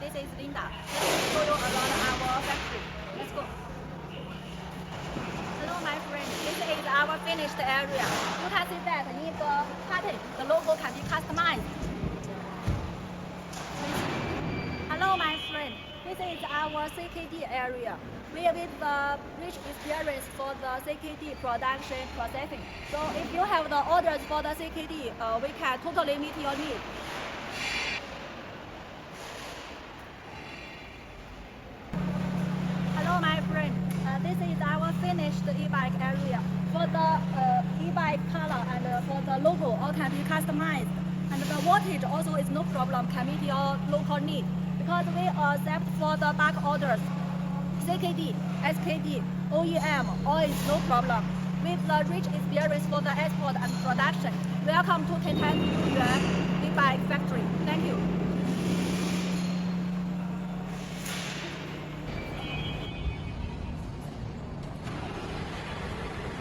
This is Linda. Let me show you around our factory. Let's go. Hello, my friend. This is our finished area. You can see that in the pattern, the logo can be customized. Hello, my friend. This is our CKD area. We have the rich experience for the CKD production processing. So if you have the orders for the CKD, we can totally meet your need. Hello, my friend. This is our finished e-bike area. For the e-bike color and for the logo, all can be customized. And the wattage also is no problem, can meet your local need. Because we accept for the bulk orders, CKD, SKD, OEM, all is no problem. With the rich experience for the export and production, welcome to Linyi Youyuan.